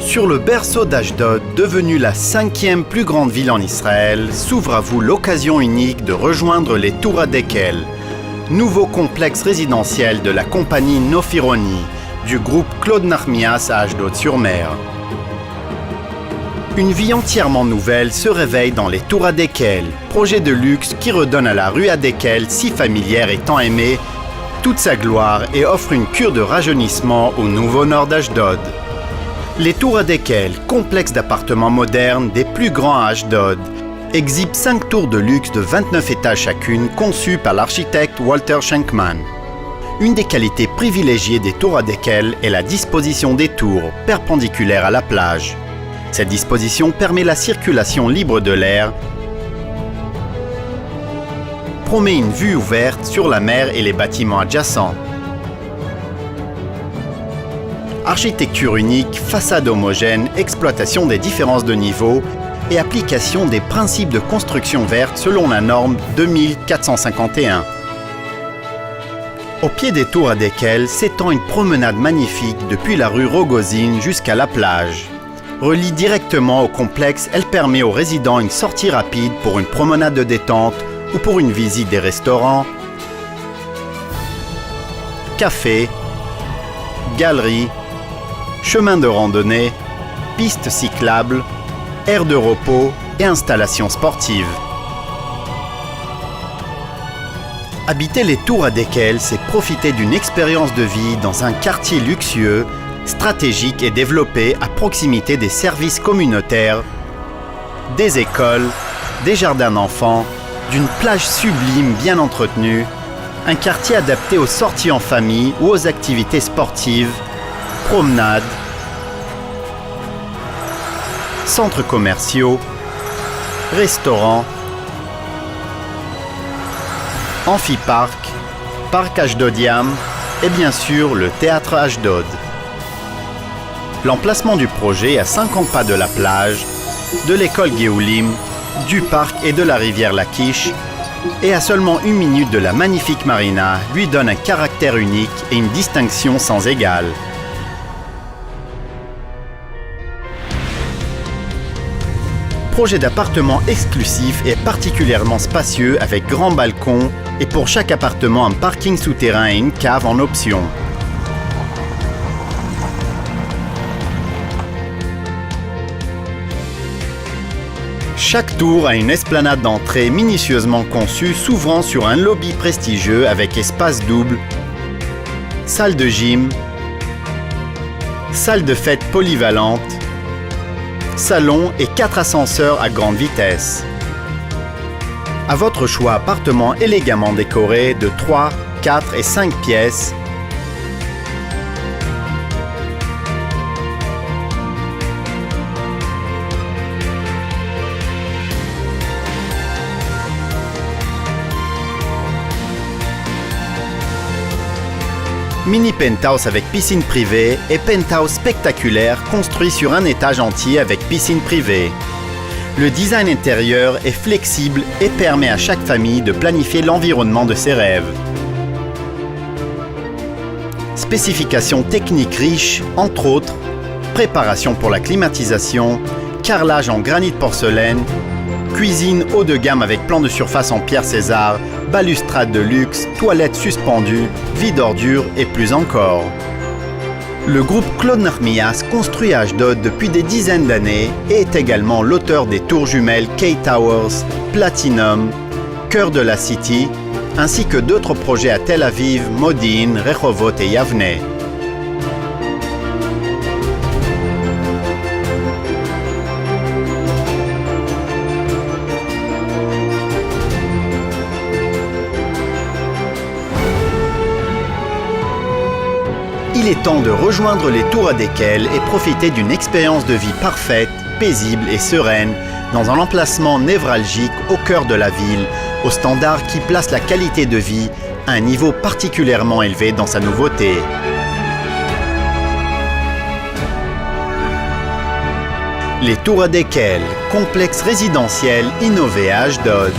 Sur le berceau d'Ashdod, devenue la 5e plus grande ville en Israël, s'ouvre à vous l'occasion unique de rejoindre les Tour HaDekel, nouveau complexe résidentiel de la compagnie Nofironi, du groupe Claude Nahmias à Ashdod-sur-Mer. Une vie entièrement nouvelle se réveille dans les Tour HaDekel, projet de luxe qui redonne à la rue HaDekel, si familière et tant aimée, toute sa gloire et offre une cure de rajeunissement au nouveau nord d'Ashdod. Les Tour HaDekel, complexe d'appartements modernes des plus grands à Ashdod, exhibent 5 tours de luxe de 29 étages chacune conçues par l'architecte Walter Schenkman. Une des qualités privilégiées des Tour HaDekel est la disposition des tours, perpendiculaires à la plage. Cette disposition permet la circulation libre de l'air, promet une vue ouverte sur la mer et les bâtiments adjacents. Architecture unique, façade homogène, exploitation des différences de niveau et application des principes de construction verte selon la norme 2451. Au pied des Tour HaDekel s'étend une promenade magnifique depuis la rue Rogozine jusqu'à la plage. Relie directement au complexe, elle permet aux résidents une sortie rapide pour une promenade de détente ou pour une visite des restaurants, cafés, galeries, chemins de randonnée, pistes cyclables, aires de repos et installations sportives. Habiter les Tour HaDekel, c'est profiter d'une expérience de vie dans un quartier luxueux, stratégique et développé à proximité des services communautaires, des écoles, des jardins d'enfants, d'une plage sublime bien entretenue, un quartier adapté aux sorties en famille ou aux activités sportives, promenades, centres commerciaux, restaurants, amphiparc, parc Ashdodiam et bien sûr le théâtre Ashdod. L'emplacement du projet à 50 pas de la plage, de l'école Géoulim, du parc et de la rivière Lachish, et à seulement 1 minute de la magnifique marina, lui donne un caractère unique et une distinction sans égale. Projet d'appartement exclusif et particulièrement spacieux avec grand balcon et pour chaque appartement un parking souterrain et une cave en option. Chaque tour a une esplanade d'entrée minutieusement conçue s'ouvrant sur un lobby prestigieux avec espace double, salle de gym, salle de fête polyvalente, salon et 4 ascenseurs à grande vitesse. À votre choix, appartement élégamment décoré de 3, 4 et 5 pièces, mini penthouse avec piscine privée et penthouse spectaculaire construit sur un étage entier avec piscine privée. Le design intérieur est flexible et permet à chaque famille de planifier l'environnement de ses rêves. Spécifications techniques riches, entre autres, préparation pour la climatisation, carrelage en granit porcelaine, cuisine haut de gamme avec plan de surface en pierre César, balustrade de luxe, toilettes suspendues, vide ordures et plus encore. Le groupe Claude Nahmias construit à Ashdod depuis des dizaines d'années et est également l'auteur des tours jumelles K-Towers, Platinum, Cœur de la City, ainsi que d'autres projets à Tel Aviv, Modin, Rehovot et Yavne. Il est temps de rejoindre les Tour HaDekel et profiter d'une expérience de vie parfaite, paisible et sereine dans un emplacement névralgique au cœur de la ville, aux standards qui placent la qualité de vie à un niveau particulièrement élevé dans sa nouveauté. Les Tour HaDekel, complexe résidentiel innové à Ashdod.